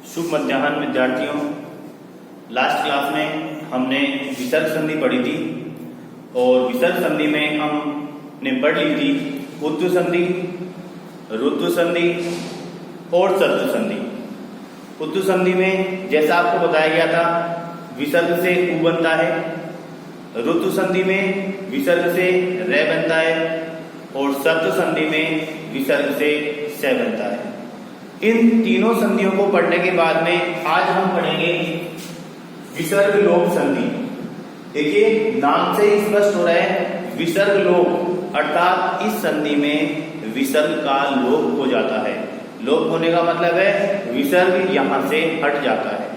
शुभ मध्याह्न विद्यार्थियों। Last class में हमने विसर्ग संधि पढ़ी थी और विसर्ग संधि में हमने पढ़ ली थी उद्ध संधि, रुद्ध संधि और सद्ध संधि। उद्ध संधि में जैसा आपको बताया गया था विसर्ग से उ बनता है, रुद्ध संधि में विसर्ग से रे बनता है और सद्ध संधि में विसर्ग से से बनता है। इन तीनों संधियों को पढ़ने के बाद में आज हम पढ़ेंगे विसर्ग लोप संधि। देखिए नाम से ही स्पष्ट हो रहा है विसर्ग लोप, अर्थात इस संधि में विसर्ग का लोप हो जाता है। लोप होने का मतलब है विसर्ग यहां से हट जाता है।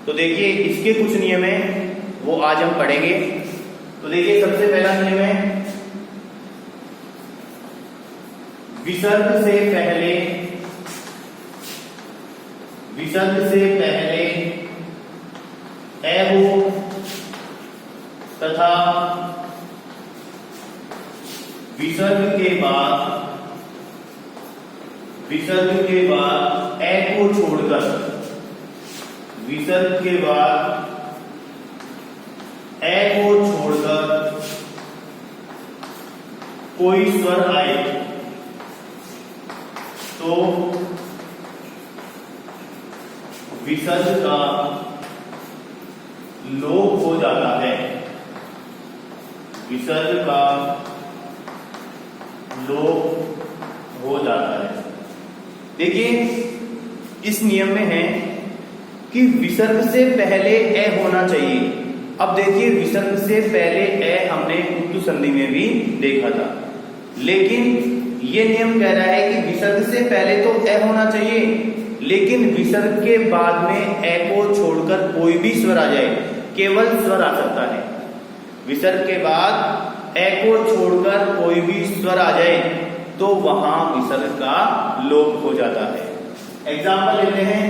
तो देखिए इसके कुछ नियम हैं वो आज हम पढ़ेंगे। तो देखिए सबसे पहला नियम है विसर्ग से पहले ए हो तथा विसर्ग के बाद ए को छोड़कर कोई स्वर आए तो विसर्ग का लोप हो जाता है। विसर्ग का लोप हो जाता है। देखिए इस नियम में है कि विसर्ग से पहले ए होना चाहिए। अब देखिए विसर्ग से पहले ए हमने उद्ध संधि में भी देखा था, लेकिन ये नियम कह रहा है कि विसर्ग से पहले तो ए होना चाहिए, लेकिन विसर्ग के बाद में ए को छोड़कर कोई भी स्वर आ जाए, केवल स्वर आ सकता है। विसर्ग के बाद ए को छोड़कर कोई भी स्वर आ जाए तो वहां विसर्ग का लोप हो जाता है। एग्जाम्पल लेते हैं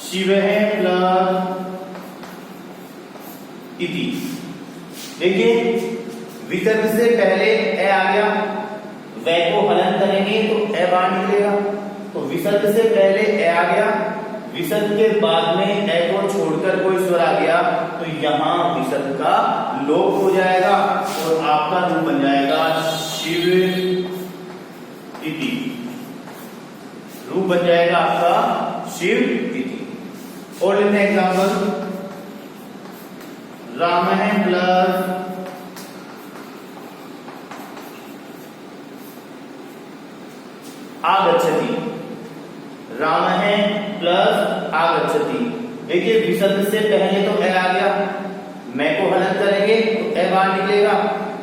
शिव प्लस इति। देखिए विसर्ग से पहले ए आ गया, वे को हलन करेंगे तो ए बाहर निकलेगा। तो विसर्ग से पहले ए आ गया, विसर्ग के बाद में ए को छोड़कर कोई स्वर आ गया तो यहां विसर्ग का लोप हो जाएगा और आपका रूप बन जाएगा शिव इति। रूप बन जाएगा आपका शिव इति। और लेते हैं एग्जाम्पल राम प्लस आगच्छति। राम प्लस आगच्छति। देखिए विसर्ग से पहले तो ए आ गया, मैं को हलन करेंगे तो ए बाहर निकलेगा।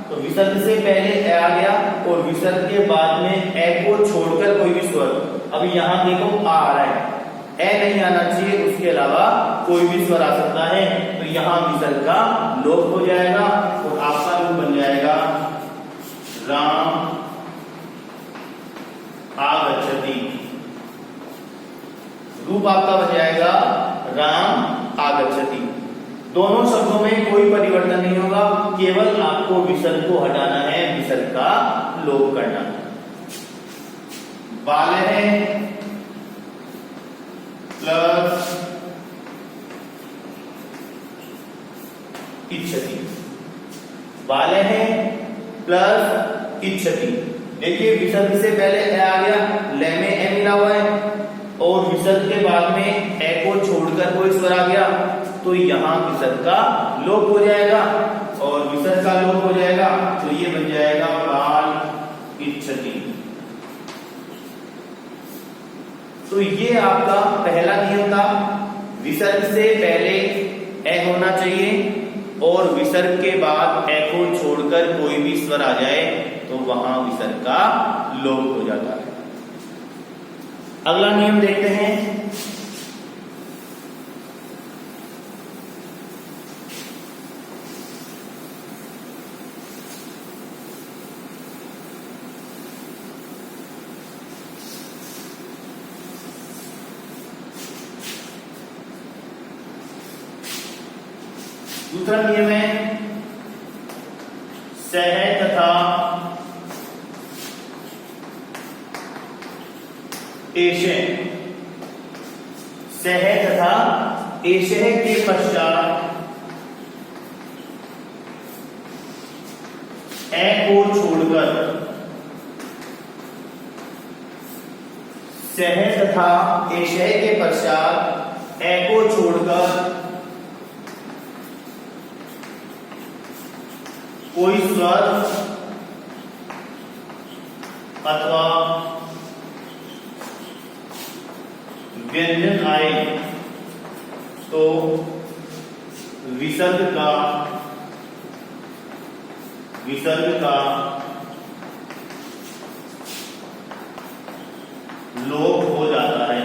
तो विसर्ग से पहले ए आ गया और विसर्ग के बाद में ए को छोड़कर कोई भी स्वर, अभी यहां देखो आ रहा है, ए नहीं आना चाहिए, उसके अलावा कोई भी स्वर आ सकता है। तो यहां विसर्ग का लोप हो जाएगा और आपका रूप बन जाएगा राम आगच्छति। रूप आपका बन जाएगा राम आगच्छति। दोनों शब्दों में कोई परिवर्तन नहीं होगा, केवल आपको विसर्ग को हटाना है, विसर्ग का लोप करना। बालः प्लस इच्छति। बालः प्लस इच्छति। देखिए विसर्ग से पहले ए आ गया, ले में ए मिला हुआ है और विसर्ग के बाद में ए को छोड़कर कोई स्वर आ गया तो यहां विसर्ग का लोप हो जाएगा और विसर्ग का लोप हो जाएगा तो ये बन जाएगा बाल इच्छति। तो ये आपका पहला नियम था, विसर्ग से पहले ए होना चाहिए और विसर्ग के बाद ए को छोड़कर कोई भी स्वर आ जाए तो वहां विसर्ग का लोप हो जाता है। अगला नियम देखते हैं दूसरा नियम है सह तथा एशय, सह तथा एशय के पश्चात ए को छोड़कर, सह तथा एशय के पश्चात ए को छोड़कर कोई स्वर अथवा व्यंजन आए तो विसर्ग का लोप हो जाता है।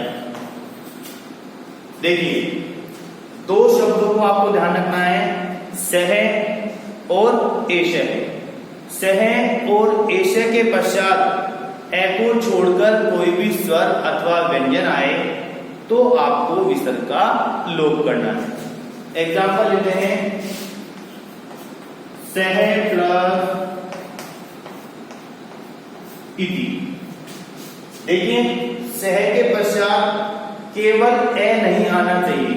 देखिए, दो शब्दों को आपको ध्यान रखना है, सह और एशय। सह और एशय के पश्चात ए को छोड़कर कोई भी स्वर अथवा व्यंजन आए तो आपको विसर्ग का लोप करना है। एग्जाम्पल लेते हैं, सह प्लस इति। देखिए, सह के पश्चात केवल ए नहीं आना चाहिए,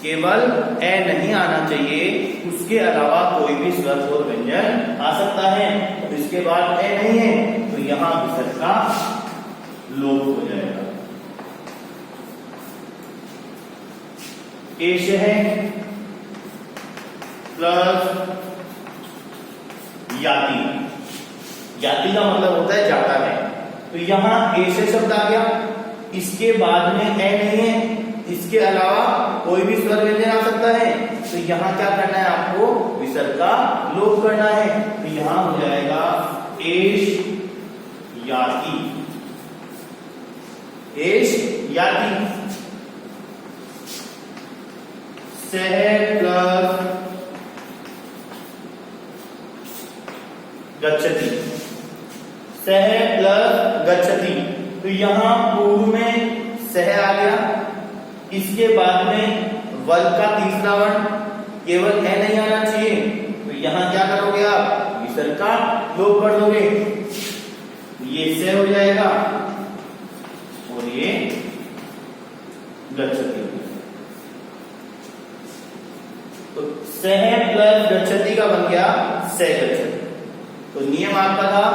केवल ए नहीं आना चाहिए, उसके अलावा कोई भी स्वर और व्यंजन आ सकता है। तो इसके बाद ए नहीं है तो यहां विसर्ग का लोप हो जाएगा। एशय प्लस याति, याति का मतलब होता है जाता है। तो यहां एशय शब्द आ गया, इसके बाद में ए नहीं है, इसके अलावा कोई भी स्वर व्यंजन आ सकता है। तो यहां क्या करना है, आपको विसर्ग का लोप करना है। तो यहां हो जाएगा एश याति, एश याति। सह प्लस गच्छति, सह प्लस गच्छति। तो यहां पूर्व में सह आ गया, इसके बाद में वर्ग का तीसरा वर्ण, केवल ए नहीं आना चाहिए। तो यहां क्या करोगे आप, विसर्ग का लोप कर दोगे। ये सह हो जाएगा और ये गच्छति। तो सह प्लस गच्छति का बन गया सह गच्छति। तो नियम आपका था,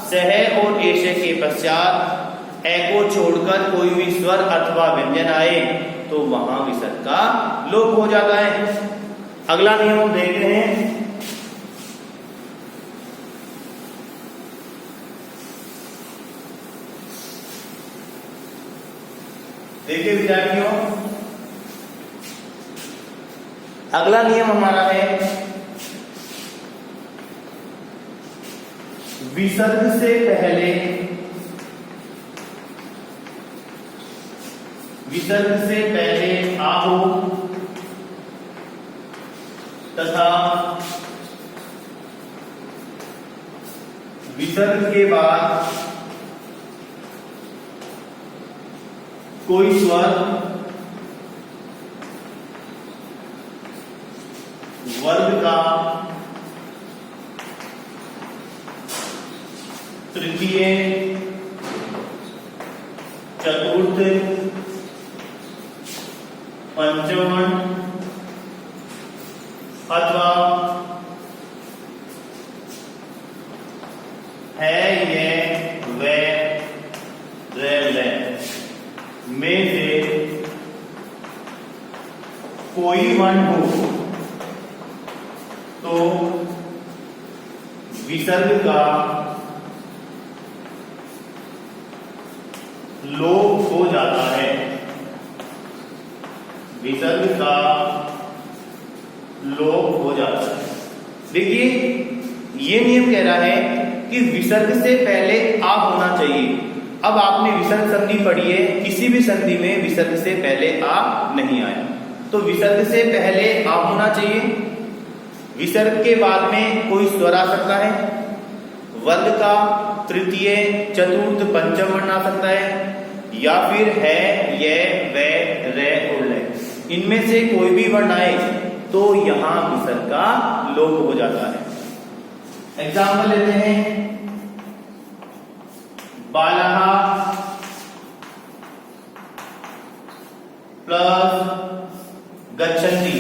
सह और एशय के पश्चात ए को छोड़कर कोई भी स्वर अथवा व्यंजन आए तो वहां विसर्ग का लोप हो जाता है। अगला नियम हम देख रहे हैं, देखिए विद्यार्थियों, अगला नियम हमारा है विसर्ग से पहले, विसर्ग से पहले आ हो तथा विसर्ग के बाद कोई स्वर वर्ग का तृतीय, चतुर्थ, पंचम अथवा है ये वे रे में से कोई वर्ण हो तो विसर्ग का लोप हो जाता है, विसर्ग का लोप हो जाता है। देखिए, ये नियम कह रहा है कि विसर्ग से पहले आ होना चाहिए। अब आपने विसर्ग संधि पढ़ी है, किसी भी संधि में विसर्ग से पहले आ नहीं आया, तो विसर्ग से पहले आ होना चाहिए। विसर्ग के बाद में कोई स्वर आ सकता है, वर्ग का तृतीय, चतुर्थ, पंचम वर्ण आ सकता है, या फिर है ये वे रे और ले, इनमें से कोई भी वर्ण आए तो यहां विसर्ग का लोप हो जाता है। एग्जाम्पल लेते हैं, बालः प्लस गच्छन्ति,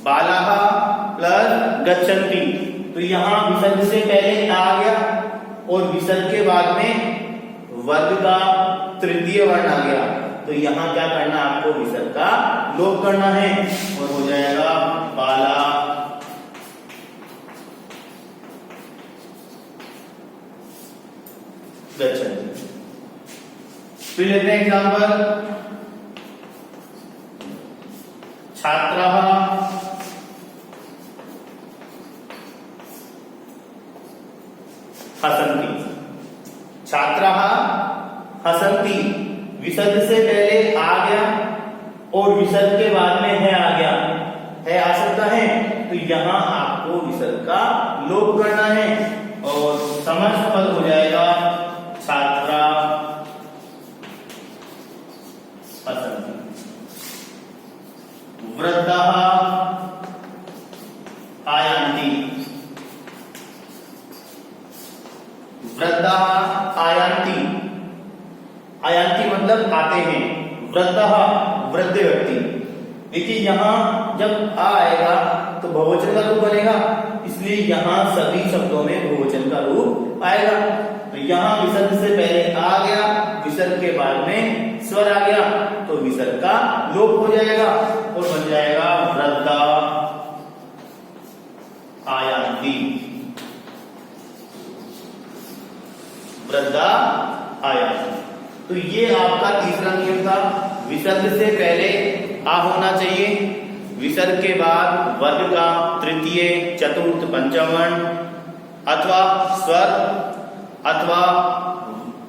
बालाः प्लस गच्छन्ति। तो यहां विसर्ग से पहले आ गया और विसर्ग के बाद में वर्ग का तृतीय वर्ण आ गया। तो यहां क्या करना, आपको विसर्ग का लोप करना है और हो जाएगा बाला गच्छन्ति। फिर लेते हैं एग्जाम्पल, छात्राः हसन्ति, छात्राः हसन्ति। विसर्ग से पहले आ गया और विसर्ग के बाद में है आ गया, है आ सकता है। तो यहां आपको विसर्ग का लोप करना है और समस्त पद हो जाएगा छात्रा हसन्ति। वृद्धाः आयान्ति, वृद्धाः आयान्ति, आयान्ति मतलब आते हैं, वृद्धः वृद्ध व्यक्ति। देखिए यहां जब आ आएगा तो बहुवचन का रूप बनेगा, इसलिए यहां सभी शब्दों में बहुवचन का रूप आएगा। तो यहां विसर्ग से पहले आ गया, विसर्ग के बाद में स्वर आ गया, तो विसर्ग का लोप हो जाएगा और बन जाएगा वृद्धा आयान्ति, वृद्धा आयान्ति। तो ये आपका तीसरा नियम था, विसर्ग से पहले आ होना चाहिए, विसर्ग के बाद वर्ग का तृतीय चतुर्थ पंचम वर्ण अथवा स्वर अथवा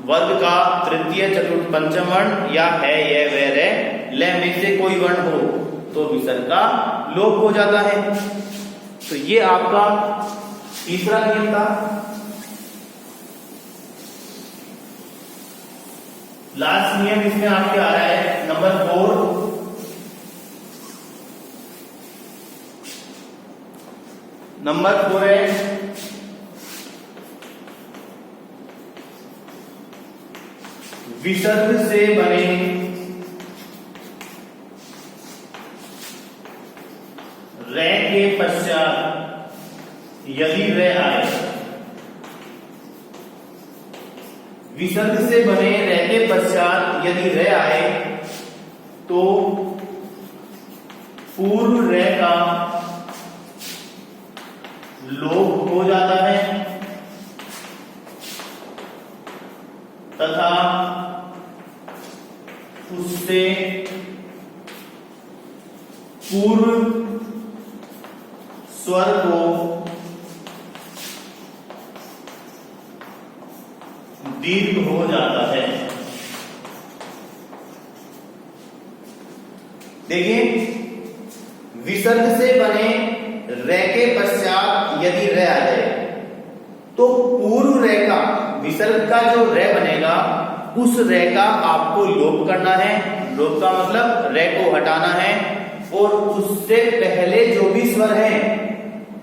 वर्ग का तृतीय चतुर्थ पंचम वर्ण या है ये वे रे ले में से कोई वर्ण हो तो विसर्ग का लोप हो जाता है। तो ये आपका तीसरा नियम था। लास्ट नियम इसमें आपके आ रहा है नंबर 4, नंबर 4 है विसर्ग से बने रे के पश्चात यदि रे आए, विसर्ग से बने रे के पश्चात यदि रे आए तो पूर्व रे का लोप हो जाता है तथा उससे पूर्व स्वर को दीर्घ हो जाता है। देखिए विसर्ग से बने रे के पश्चात यदि रे आ जाए तो पूर्व रे का, विसर्ग का जो रे बनेगा उस रे का आपको लोप करना है। लोप का मतलब रे को हटाना है और उससे पहले जो भी स्वर है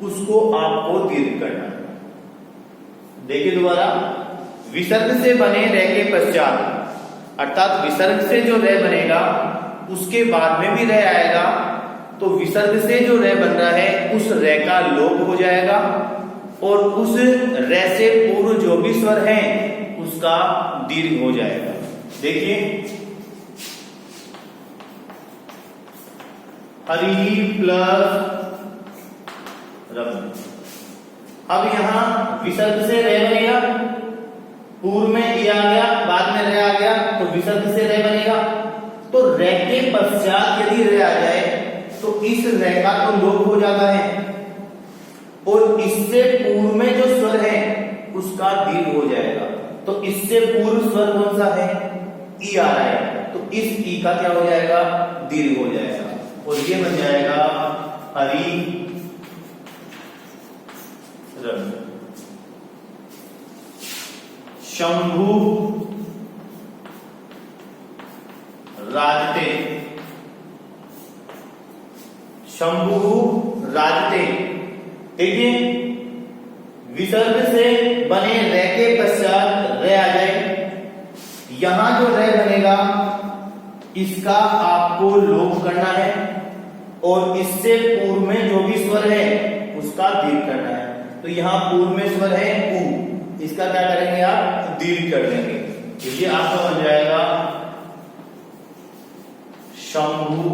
उसको आपको दीर्घ करना है। देखिए दोबारा, विसर्ग से बने रे के पश्चात अर्थात विसर्ग से जो रे बनेगा उसके बाद में भी रे आएगा तो विसर्ग से जो रे बन रहा है उस रे का लोप हो जाएगा और उस रे से पूर्व जो भी स्वर है उसका दीर्घ हो जाएगा। देखिए हरि प्लस रब, अब यहां विसर्ग से रे बनेगा, पूर्व में ये आ गया बाद में रे आ गया तो विसर्ग से रे बनेगा। तो रे के पश्चात यदि रे आ जाए तो इस रे का तो लोप हो जाता है और इससे पूर्व में जो स्वर है उसका दीर्घ हो जाएगा। तो इससे पूर्व स्वर कौन सा है, ई आ रहा है, तो इस ई का क्या हो जाएगा, दीर्घ हो जाएगा और ये बन जाएगा हरि रब। शंभु राजते, शंभु राजते। देखिए विसर्ग से बने रे के पश्चात रे आ जाए, यहां जो रे बनेगा इसका आपको लोप करना है और इससे पूर्व में जो भी स्वर है उसका दीर्घ करना है। तो यहां पूर्व में स्वर है उ, इसका क्या करेंगे आप दीर्घ कर देंगे। तो ये आपका बन जाएगा शंभु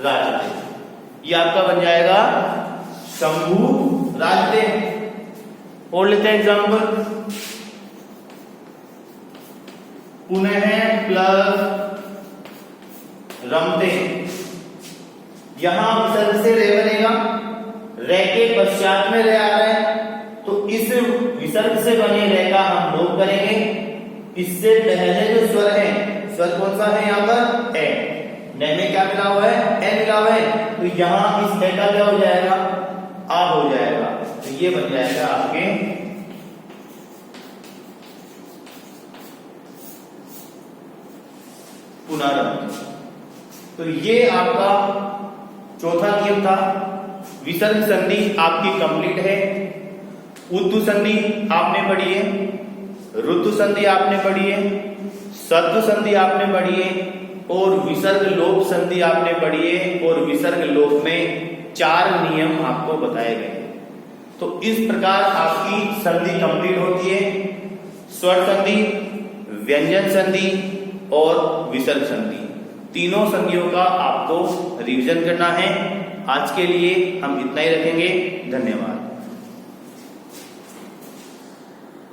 राजते। ये आपका बन जाएगा शंभु राजते। और लेते हैं एग्जाम्पल, पुनः प्लस रमते। यहां विसर्ग से रे बनेगा, रे के पश्चात में रे आ रहा है, तो इस विसर्ग से बने रे का हम लोप करेंगे। इससे पहले जो स्वर है, स्वर कौन सा है यहाँ पर ए, ने में क्या मिला हुआ है ए मिला हुआ है, तो यहां इस ए का क्या हो जाएगा आ हो जाएगा। तो ये बन जाएगा आपके पुनरम। तो ये आपका चौथा नियम था। विसर्ग संधि आपकी कंप्लीट है। उद्दु संधि आपने पढ़ी है, ऋतु संधि आपने पढ़ी है, सत्व संधि आपने पढ़ी है और विसर्ग लोप संधि आपने पढ़ी है। और विसर्ग लोप में 4 नियम आपको बताए गए। तो इस प्रकार आपकी संधि कंप्लीट होती है। स्वर संधि, व्यंजन संधि और विसर्ग संधि, तीनों संधियों का आपको रिवीजन करना है। आज के लिए हम इतना ही रखेंगे। धन्यवाद।